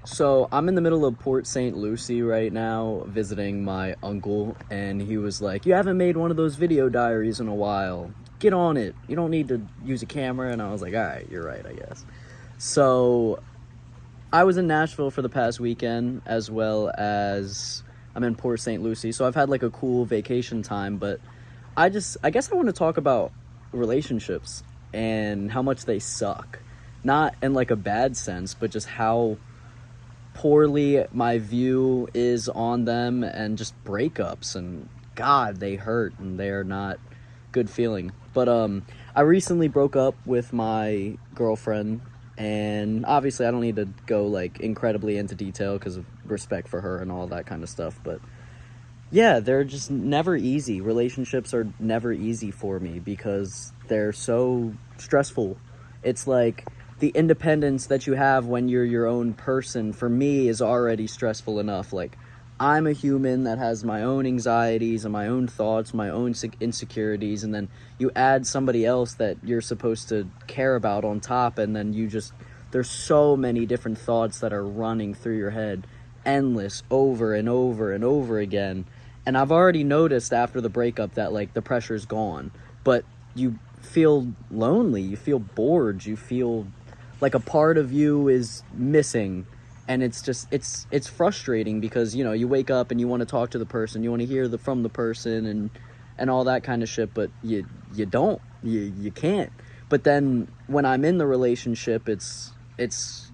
So I'm in the middle of Port St. Lucie right now, visiting my uncle, and he was like, "You haven't made one of those video diaries in a while. Get on it. You don't need to use a camera." And I was like, "All right, you're right, I guess." So I was in Nashville for the past weekend, as well as I'm in Port St. Lucie. So I've had like a cool vacation time, but I guess I want to talk about relationships and how much they suck. Not in like a bad sense, but just how poorly my view is on them, and just breakups, and god, they hurt and they're not good feeling. But I recently broke up with my girlfriend, and obviously I don't need to go like incredibly into detail because of respect for her and all that kind of stuff, but yeah, they're just never easy. Relationships are never easy for me because they're so stressful. It's like the independence that you have when you're your own person, for me, is already stressful enough. Like, I'm a human that has my own anxieties and my own thoughts, my own insecurities, and then you add somebody else that you're supposed to care about on top, and then there's so many different thoughts that are running through your head, endless, over and over and over again. And I've already noticed after the breakup that like the pressure's gone, but you feel lonely, you feel bored, you feel like a part of you is missing. And it's frustrating because, you know, you wake up and you want to talk to the person, you want to hear from the person, and all that kind of shit, but you can't. But then when I'm in the relationship, it's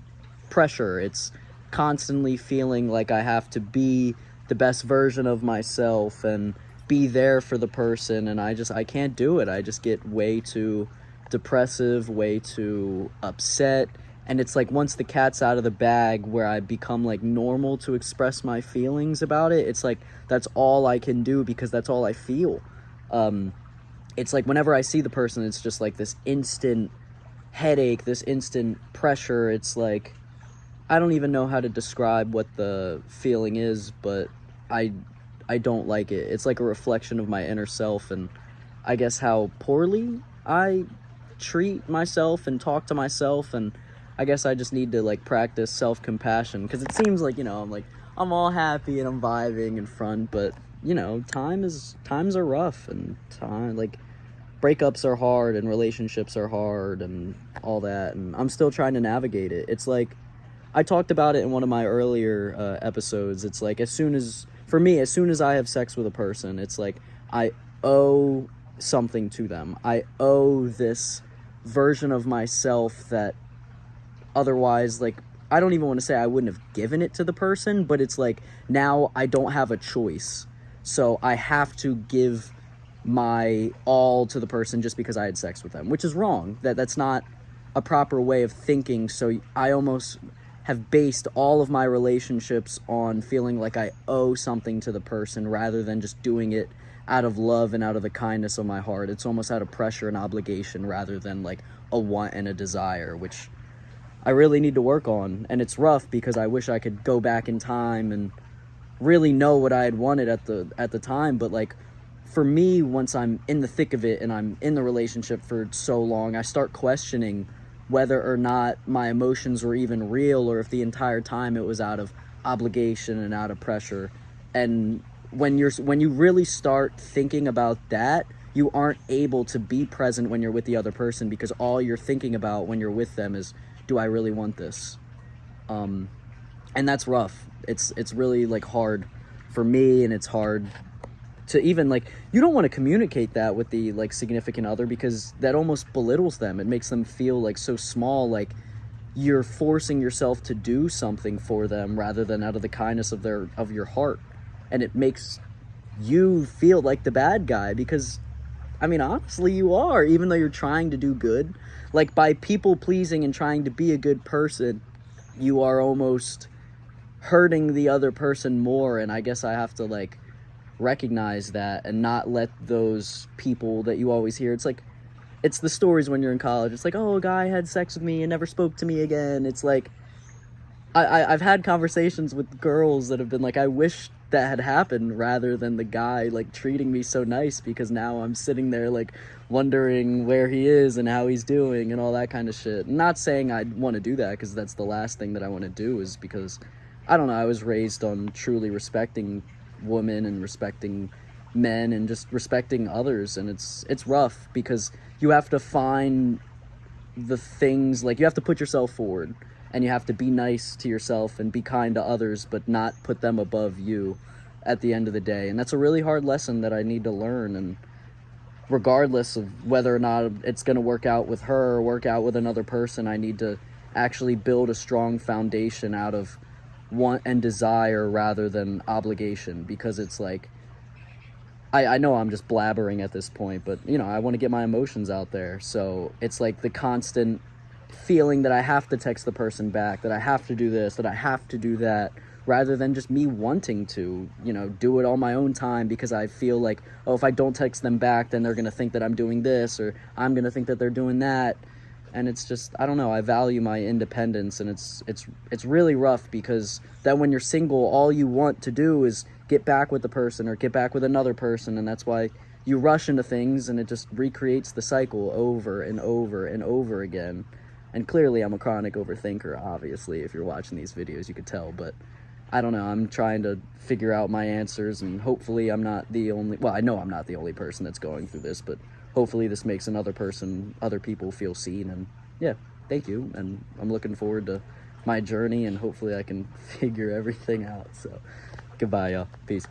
pressure. It's constantly feeling like I have to be the best version of myself and be there for the person, and I can't do it. I just get way too depressive, way too upset, and it's like once the cat's out of the bag where I become like normal to express my feelings about it, it's like that's all I can do because that's all I feel. It's like whenever I see the person, it's just like this instant headache, this instant pressure. It's like I don't even know how to describe what the feeling is, but I I don't like it. It's like a reflection of my inner self, and I guess how poorly I treat myself and talk to myself. And I guess I just need to like practice self-compassion, because it seems like, you know, I'm all happy and I'm vibing in front, but you know, times are rough, and time, like, breakups are hard and relationships are hard and all that, and I'm still trying to navigate it. It's like I talked about it in one of my earlier episodes. It's like for me, as soon as I have sex with a person, it's like I owe something to them. I owe this version of myself that otherwise, like, I don't even want to say I wouldn't have given it to the person, but it's like now I don't have a choice. So I have to give my all to the person just because I had sex with them, which is wrong. That's not a proper way of thinking. So I almost have based all of my relationships on feeling like I owe something to the person rather than just doing it out of love and out of the kindness of my heart. It's almost out of pressure and obligation rather than like a want and a desire, which I really need to work on. And it's rough because I wish I could go back in time and really know what I had wanted at the time. But like, for me, once I'm in the thick of it and I'm in the relationship for so long, I start questioning whether or not my emotions were even real, or if the entire time it was out of obligation and out of pressure. And when you really start thinking about that, you aren't able to be present when you're with the other person, because all you're thinking about when you're with them is, do I really want this? And that's rough. It's really like hard for me, and it's hard to even, like, you don't want to communicate that with the like significant other, because that almost belittles them. It makes them feel like so small, like you're forcing yourself to do something for them rather than out of the kindness of your heart. And it makes you feel like the bad guy, because I mean, honestly, you are, even though you're trying to do good. Like, by people pleasing and trying to be a good person, you are almost hurting the other person more. And I guess I have to like recognize that and not let those people that you always hear, it's the stories when you're in college. It's like, oh, a guy had sex with me and never spoke to me again. It's like I've had conversations with girls that have been like, I wish that had happened rather than the guy like treating me so nice, because now I'm sitting there like wondering where he is and how he's doing and all that kind of shit. Not saying I want to do that, because that's the last thing that I want to do, is because I don't know, I was raised on truly respecting women and respecting men and just respecting others, and it's rough because you have to find the things, like you have to put yourself forward and you have to be nice to yourself and be kind to others, but not put them above you at the end of the day. And that's a really hard lesson that I need to learn. And regardless of whether or not it's going to work out with her or work out with another person, I need to actually build a strong foundation out of want and desire rather than obligation, because it's like, I know I'm just blabbering at this point, but you know, I want to get my emotions out there. So it's like the constant feeling that I have to text the person back, that I have to do this, that I have to do that, rather than just me wanting to, you know, do it on my own time, because I feel like, oh, if I don't text them back, then they're going to think that I'm doing this, or I'm going to think that they're doing that. And it's just, I don't know, I value my independence, and it's really rough, because then when you're single, all you want to do is get back with the person or get back with another person, and that's why you rush into things, and it just recreates the cycle over and over and over again. And clearly I'm a chronic overthinker, obviously. If you're watching these videos, you could tell, but I don't know, I'm trying to figure out my answers, and hopefully I'm not the only, well, I know I'm not the only person that's going through this, but hopefully this makes other people feel seen. And yeah, thank you, and I'm looking forward to my journey, and hopefully I can figure everything out. So goodbye, y'all. Peace.